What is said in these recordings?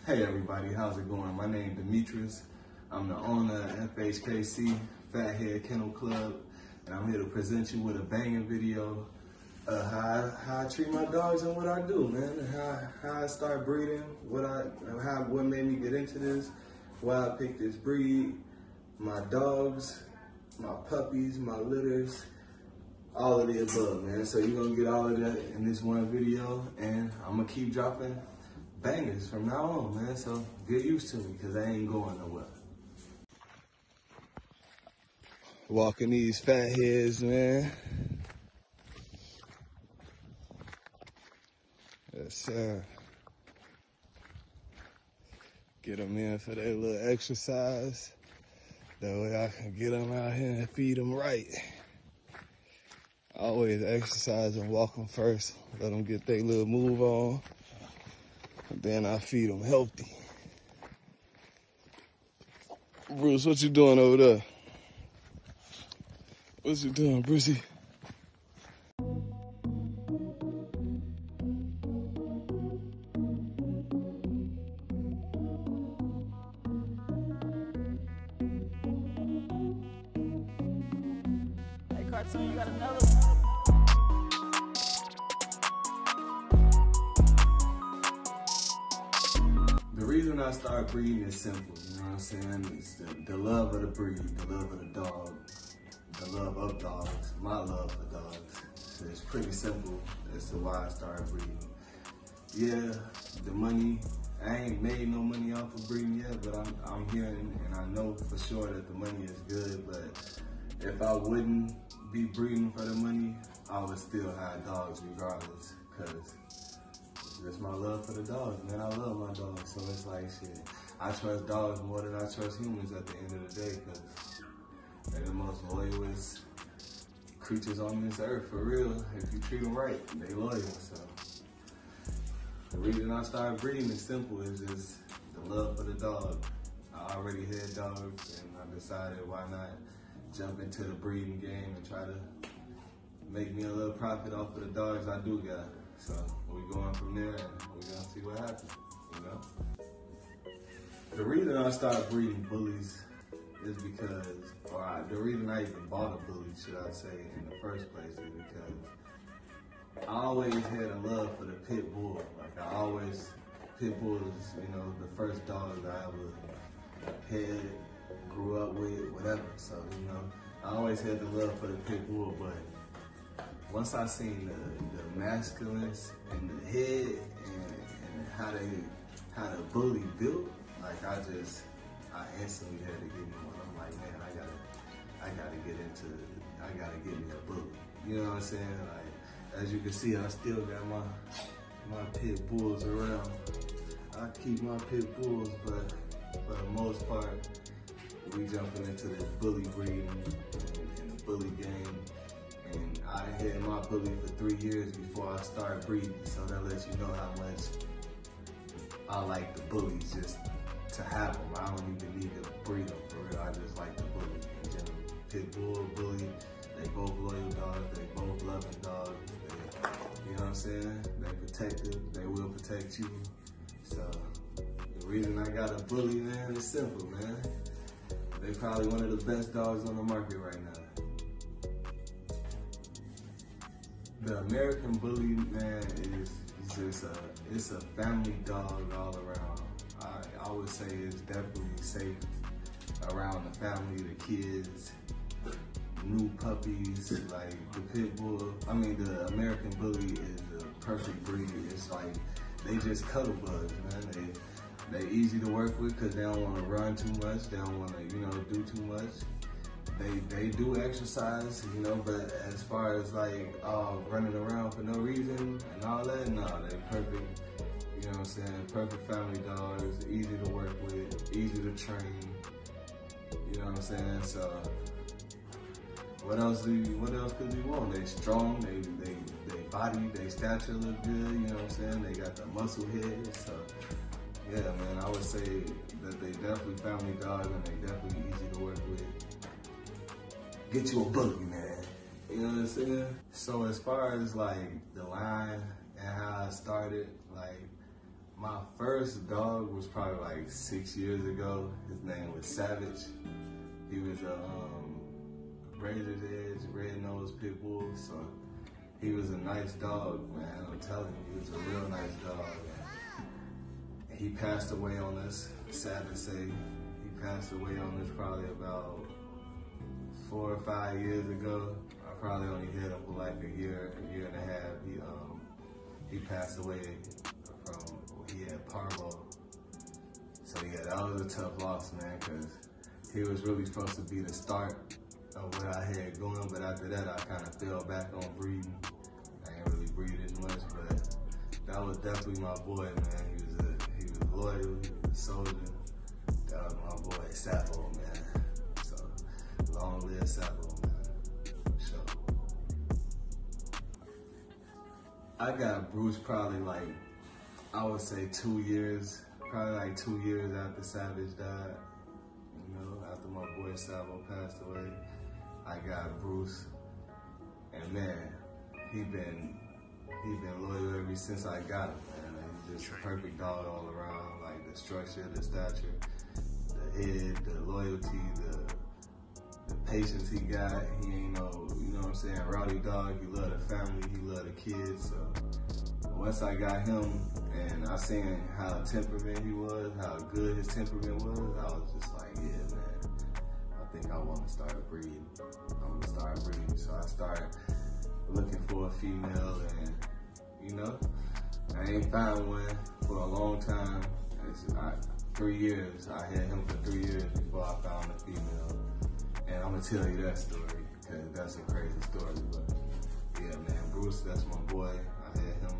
Hey everybody, how's it going? My name is Demetrius. I'm the owner of FHKC, Fathead Kennel Club, and I'm here to present you with a banging video of how I treat my dogs and what I do, man. How I start breeding, what made me get into this, why I picked this breed, my dogs, my puppies, my litters, all of the above, man. So you're gonna get all of that in this one video, and I'm gonna keep dropping bangers from now on, man. So get used to me, because I ain't going nowhere. Walking these fatheads, man. Yes, sir. Get them in for their little exercise. That way I can get them out here and feed them right. Always exercise and walk them first. Let them get their little move on. And then I feed them healthy. Bruce, what you doing over there? What you doing, Brucey? Hey, Cartoon, you got another one? The reason I started breeding is simple, you know what I'm saying? It's the love of the breed, the love of the dog, the love of dogs, my love for dogs. So it's pretty simple as to why I started breeding. Yeah, the money, I ain't made no money off of breeding yet, but I'm hearing and I know for sure that the money is good, but if I wouldn't be breeding for the money, I would still have dogs regardless, because it's my love for the dogs, man. I love my dogs, so it's like, shit, I trust dogs more than I trust humans at the end of the day, because they're the most loyalest creatures on this earth, for real. If you treat them right, they loyal. So the reason I started breeding is simple, is just the love for the dog. I already had dogs, and I decided why not jump into the breeding game and try to make me a little profit off of the dogs I do got. So we going from there, and we're gonna see what happens, you know? The reason I started breeding bullies is because, the reason I even bought a bully, should I say, in the first place, is because I always had a love for the pit bull. Like pit bull is, you know, the first dog I ever had, grew up with, whatever. So, you know, I always had the love for the pit bull, but once I seen the masculines and the head and how the bully built, like I instantly had to get me one. I'm like, man, I gotta get me a bully. You know what I'm saying? Like, as you can see, I still got my pit bulls around. I keep my pit bulls, but for the most part, we jumping into this bully breeding and the bully game. And I had my bully for 3 years before I started breeding, so that lets you know how much I like the bullies just to have them. I don't even need to breed them, for real. I just like the bully in general. Pit bull, bully, they both loyal dogs, they both loving dogs. You know what I'm saying? They protective, they will protect you. So the reason I got a bully, man, is simple, man. They probably one of the best dogs on the market right now. The American bully, man, it's a family dog all around. I would say it's definitely safe around the family, the kids, new puppies. Like the pit bull, the American bully is the perfect breed. It's like, they just cuddle bugs, man. They easy to work with because they don't want to run too much. They don't want to, do too much. They do exercise, but as far as like running around for no reason and all that, no, they perfect, you know what I'm saying, perfect family dogs, easy to work with, easy to train, you know what I'm saying? So what else could you want? They strong, they body, they stature look good, you know what I'm saying? They got the muscle head, so yeah, man, I would say that they definitely family dogs and they definitely easy to work with. Get you a bully, man. You know what I'm saying? So as far as like the line and how I started, like My first dog was probably like 6 years ago. His name was Savage. He was a razor's edge, red-nosed pit bull. So he was a nice dog, man. I'm telling you, he was a real nice dog. And he passed away on us, sad to say. He passed away on us probably about 4 or 5 years ago. I probably only hit him for like a year and a half. He passed away from, he had parvo. So yeah, that was a tough loss, man, because he was really supposed to be the start of what I had going, but after that I kind of fell back on breeding. I ain't really breed as much, but that was definitely my boy, man. He was loyal, he was a soldier. That was my boy, Sappho, man. So long live Sappho, man. So I got Bruce probably like, I would say 2 years, probably like 2 years after Savage died. You know, after my boy Sappho passed away, I got Bruce, and man, he been loyal ever since I got him, man. He's just a perfect dog all around, like the structure, the stature, the head, the loyalty, the patience he got. He ain't no, you know what I'm saying, rowdy dog. He love the family, he love the kids. So once I got him and I seen how temperament he was, how good his temperament was, I was just like, yeah, man, I think I want to start breeding. I'm gonna start breeding. So I started looking for a female, and you know, I ain't found one for a long time. 3 years, I had him for 3 years before I found a female. And I'm gonna tell you that story, because that's a crazy story. But yeah, man, Bruce, that's my boy. I had him,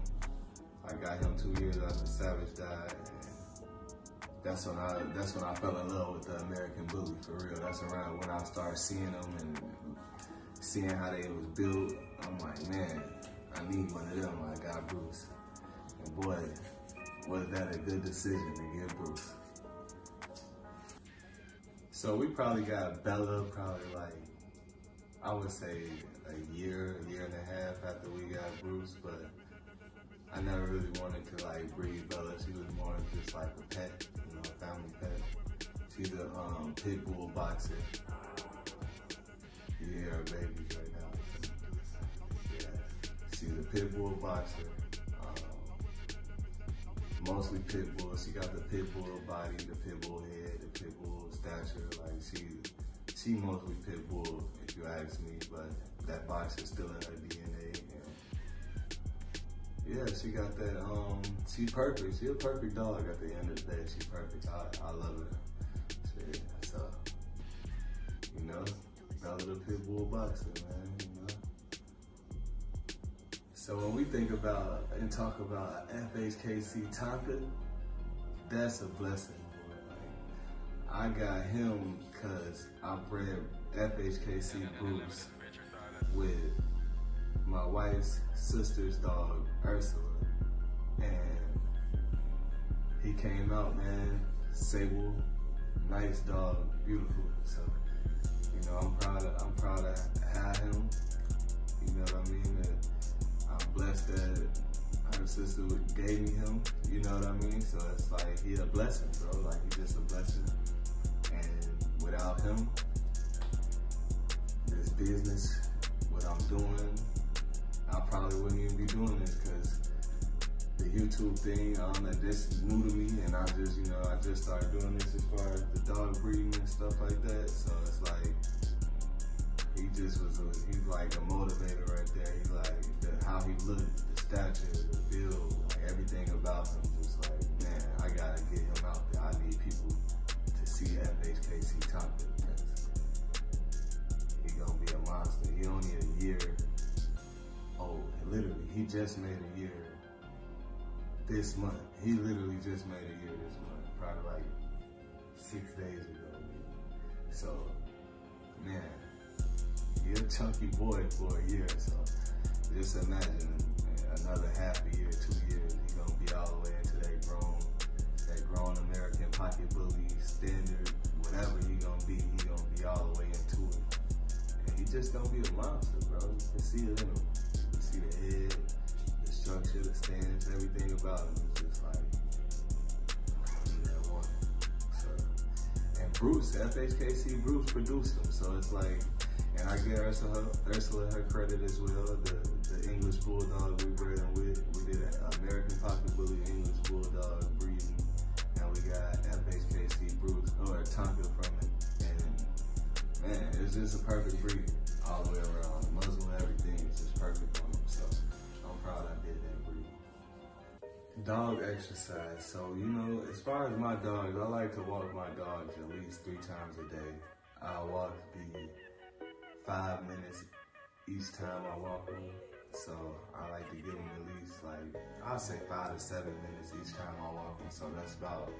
I got him 2 years after Savage died. And that's when I fell in love with the American Bully, for real. That's around when I started seeing them and seeing how they was built. I'm like, man, I need one of them. I got Bruce. And boy, was that a good decision to get Bruce. So we probably got Bella probably like, I would say a year and a half after we got Bruce, but I never really wanted to like breed Bella. She was more just like a pet, you know, a family pet. She's a pit bull boxer. You hear her babies right now. Yeah, she's a pit bull boxer. Mostly pit bull. She got the pit bull body, the pit bull head, the pit bull stature. Like she mostly pit bull, if you ask me. But that boxer's still in her DNA. And yeah, she got that. She's perfect. She's a perfect dog. At the end of the day, she's perfect. I love her. So you know, Bella the pit bull boxer, man. You know. So when we think about and talk about FHKC Tonka, that's a blessing, boy. Like, I got him because I bred FHKC Bruce with my wife's sister's dog, Ursula. And he came out, man, sable, nice dog, beautiful. So, you know, I'm proud to have him. You know what I mean? I'm blessed that her sister gave me him, you know what I mean? So it's like, he a blessing, bro. Like, he's just a blessing. And without him, this business, what I'm doing, I probably wouldn't even be doing this, because the YouTube thing, this is new to me, and I just started doing this as far as the dog breeding and stuff like that. So it's like, he's like a motivator right there. He's like, how he looked, the stature, the build, like everything about him, just like, man, I gotta get him out there. I need people to see FHKC Tonka, because he gonna be a monster. He only a year old. Literally, he just made a year this month. He literally just made a year this month, probably like 6 days ago. So, man, you're a chunky boy for a year, so just imagine another half a year, 2 years, he's gonna be all the way into that grown American pocket bully standard, whatever he gonna be all the way into it. And he just gonna be a monster, bro. You can see it in him. You can see the head, the structure, the stance, everything about him is just like, Bruce, FHKC Bruce produced them. So it's like, and I give Ursula her credit as well. The English Bulldog we bred them with. We did an American Pocket Bully English Bulldog breeding. And we got FHKC Bruce, or Tonka from it. And man, it's just a perfect breed all the way around. Muzzle, everything is just perfect on them. So I'm proud I did that breed. Dog exercise. So, you know, as far as my dogs, I like to walk my dogs at least 3 times a day. I'll walk the 5 minutes each time I walk them. So I like to give them at least like, I'll say 5 to 7 minutes each time I walk them. So that's about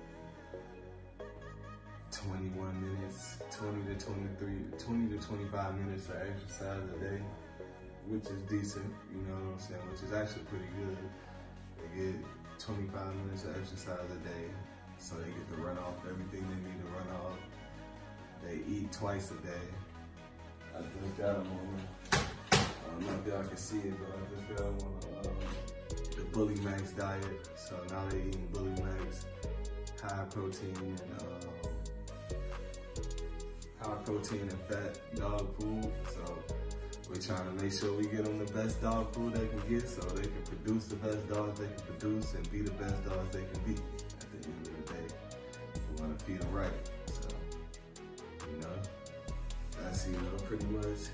21 minutes, 20 to 25 minutes of exercise a day, which is decent, you know what I'm saying, which is actually pretty good. They get 25 minutes of exercise a day, so they get to run off everything they need to run off. They eat twice a day. I just got them on, I don't know if y'all can see it, but I just got them on the Bully Max diet. So now they eating Bully Max, high protein and fat dog food. So we're trying to make sure we get them the best dog food they can get, so they can produce the best dogs they can produce and be the best dogs they can be. At the end of the day, we want to feed them right. So, you know, that's, you know, pretty much,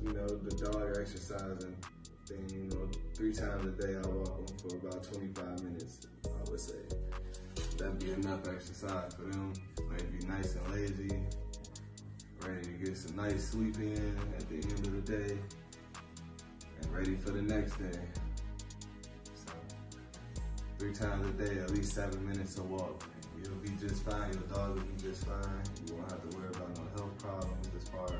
you know, the dog exercising thing. You know, 3 times a day I walk them for about 25 minutes, I would say. That'd be enough exercise for them. They'd be nice and lazy, ready to get some nice sleep in at the end of the day, and ready for the next day. So 3 times a day, at least 7 minutes of walk. You'll be just fine, your dog will be just fine. You won't have to worry about no health problems as far as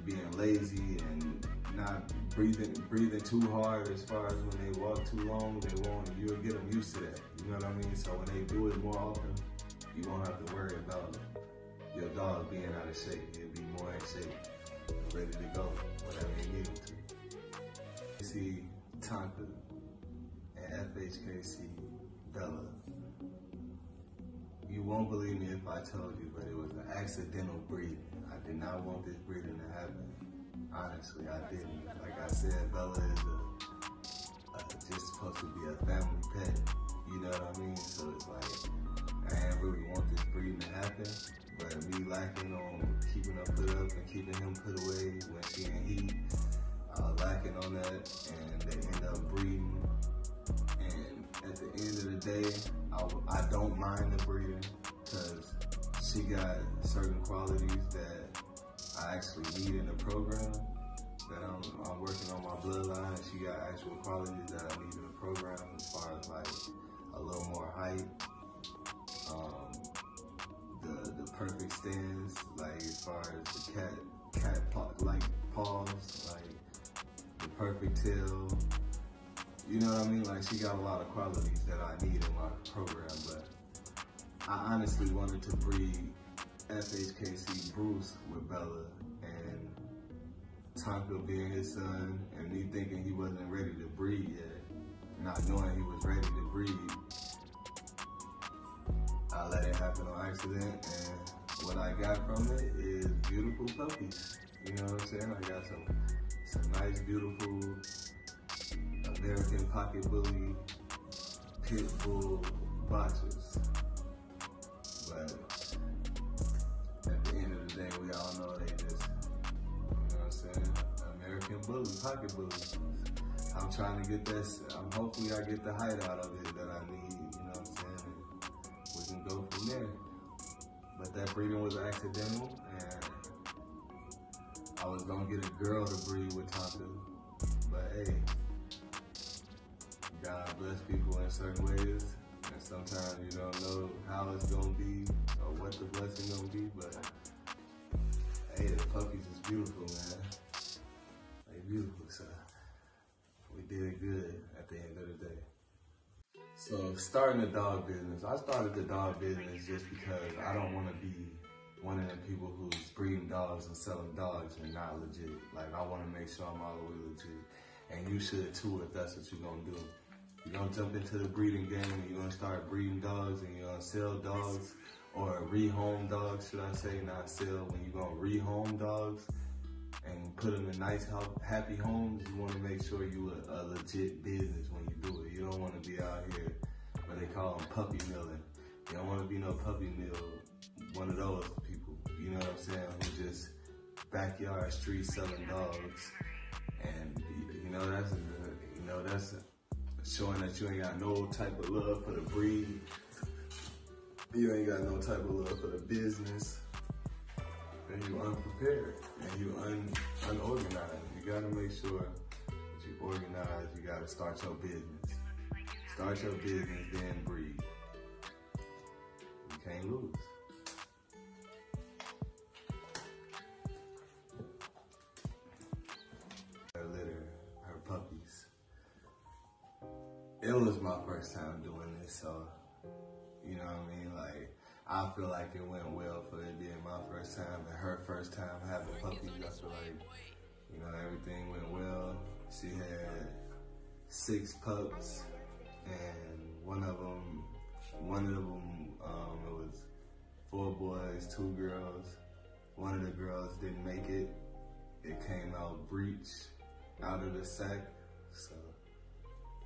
being lazy and not breathing too hard. As far as when they walk too long, you'll get them used to that. You know what I mean? So when they do it more often, you won't have to worry about your dog being out of shape. He'll be more in shape, ready to go, whatever you need him to. You see Tonka and FHKC Bella. You won't believe me if I told you, but it was an accidental breeding. I did not want this breeding to happen. Honestly, I didn't. Like I said, Bella is just supposed to be a family pet. You know what I mean? So it's like, I didn't really want this breeding to happen, but me lacking on keeping her put up and keeping him put away when she in heat, lacking on that, and they end up breeding. And at the end of the day, I don't mind the breeding, because she got certain qualities that I actually need in the program, that I'm working on my bloodline. She got actual qualities that I need in the program, as far as like a little more height, the perfect stance, like as far as the cat paws, like the perfect tail. You know what I mean? Like, she got a lot of qualities that I need in my program, but I honestly wanted to breed FHKC Bruce with Bella, and Tonka being his son, and me thinking he wasn't ready to breed yet, not knowing he was ready to breed. I let it happen on accident, and what I got from it is beautiful puppies. You know what I'm saying? I got some nice, beautiful American Pocket Bully Pit Bull boxers. But at the end of the day, we all know they just, you know what I'm saying, American Bully, Pocket Bully. I'm trying to get this, hopefully I get the height out of it that I need, you know what I'm saying, and we can go from there. But that breeding was accidental, and I was gonna get a girl to breed with Tonka, but hey, God bless people in certain ways, and sometimes you don't know how it's gonna be or what the blessing gonna be, but hey, the puppies is beautiful, man. They beautiful, so we did it good at the end of the day. So starting the dog business, I started the dog business just because I don't want to be one of the people who's breeding dogs and selling dogs and not legit. Like, I want to make sure I'm all the way legit, and you should too if that's what you're gonna do. You're gonna jump into the breeding game and you're gonna start breeding dogs and you're gonna sell dogs, or rehome dogs, should I say, not sell. When you're gonna rehome dogs and put them in nice, happy homes, you wanna make sure you a legit business when you do it. You don't wanna be out here, what they call them, puppy milling. You don't wanna be no puppy mill, one of those people, you know what I'm saying, who just backyard street selling dogs. And that's showing that you ain't got no type of love for the breed. You ain't got no type of love for the business. And you unprepared and you unorganized. You gotta make sure that you organize. You gotta start your business. Start your business, then breed. You can't lose. Her litter, her puppies. It was my first time doing this, so you know what I mean? Like, I feel like it went well for it being my first time and her first time having puppies. I feel like, you know, everything went well. She had 6 pups, and one of them, it was 4 boys, 2 girls. One of the girls didn't make it. It came out breech out of the sack, so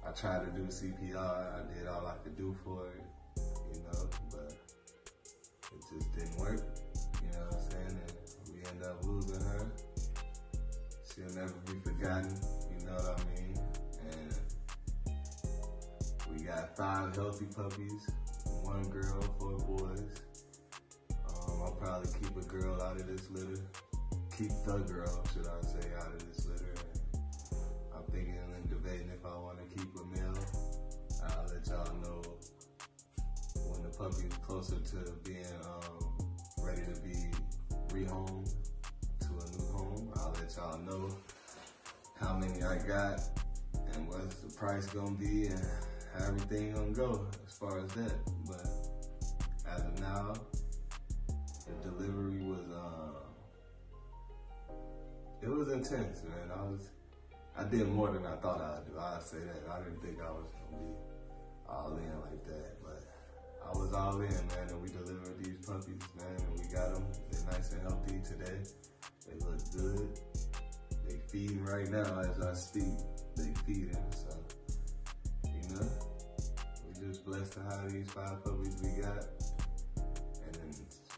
I tried to do CPR. I did all I could do for it, you know, but it just didn't work, you know what I'm saying? And we ended up losing her. She'll never be forgotten, you know what I mean? And we got 5 healthy puppies, 1 girl, 4 boys. I'll probably keep a girl out of this litter. Keep the girl, should I say, out of this litter. And I'm thinking and debating if I want to keep a male. I'll let y'all know when the puppy is closer to being ready to be rehomed to a new home. I'll let y'all know how many I got and what's the price gonna be and how everything gonna go as far as that. But as of now, the delivery was it was intense, man. I did more than I thought I'd do. I'd say that. I didn't think I was gonna be all in like that, but I was all in, man, and we delivered these puppies, man, and we got them. They're nice and healthy today. They look good. They feeding right now as I speak. They feeding, so, you know, we just blessed to have these 5 puppies we got, and then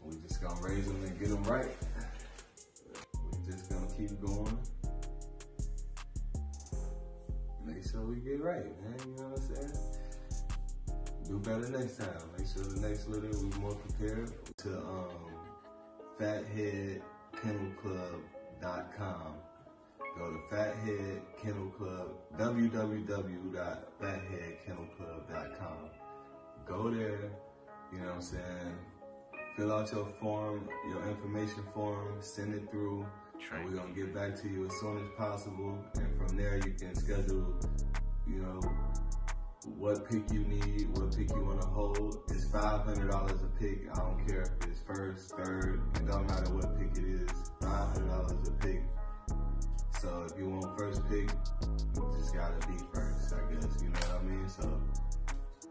we just gonna raise them and get them right. We just gonna keep going. Make sure we get right, man, you know what I'm saying? Do better next time. Make sure the next litter we more prepared. To fatheadkennelclub.com. Go to Fathead Kennel Club, www.fatheadkennelclub.com. Go there, you know what I'm saying? Fill out your form, your information form, send it through, and we're gonna get back to you as soon as possible. And from there you can schedule, you know, what pick you need, what pick you wanna hold. It's $500 a pick. I don't care if it's first, third, it don't matter what pick it is, $500 a pick. So if you want first pick, you just gotta be first, I guess, you know what I mean? So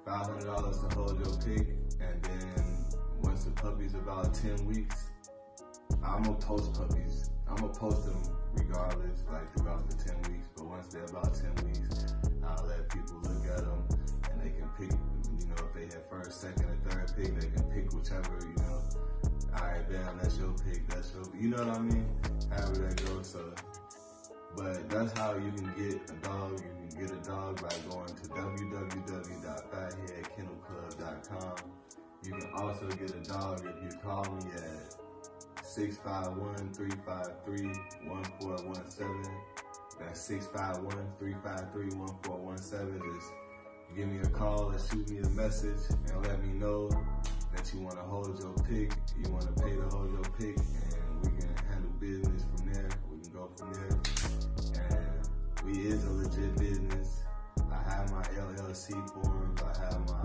$500 to hold your pick, and then once the puppy's about 10 weeks, I'm gonna post puppies. I'm gonna post them regardless, like throughout the 10 weeks, but once they're about 10 weeks, I'll let people look at them and they can pick, you know, if they have first, second, and third pick, they can pick whichever, you know. All right, bam, that's your pick, that's your, you know what I mean? However that goes, so. But that's how you can get a dog. You can get a dog by going to www.fatheadkennelclub.com. You can also get a dog if you call me at 651-353-1417. That's 651-353-1417. Just give me a call or shoot me a message and let me know that you want to hold your pick, you want to pay to hold your pick, and we can handle business from there. We can go from there. And we is a legit business. I have my LLC forms. I have my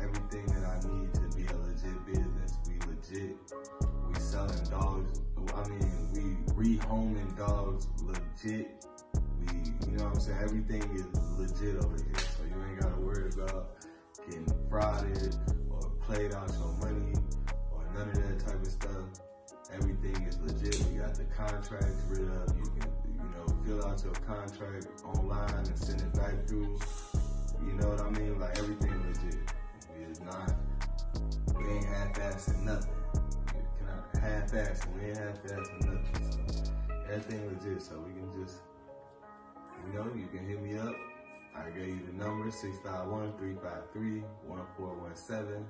everything that I need to be a legit business. We legit. We selling dogs. I mean, we rehoming dogs legit. We, you know what I'm saying? Everything is legit over here. So You ain't gotta worry about getting frauded or played out your money or none of that type of stuff. Everything is legit. We got the contracts rid of. You can, fill out your contract online and send it back through. You know what I mean? Like, everything legit. We ain't half-assing nothing. We ain't half-assing nothing. So everything legit. So we can just, you can hit me up. I gave you the number, 651-353-1417.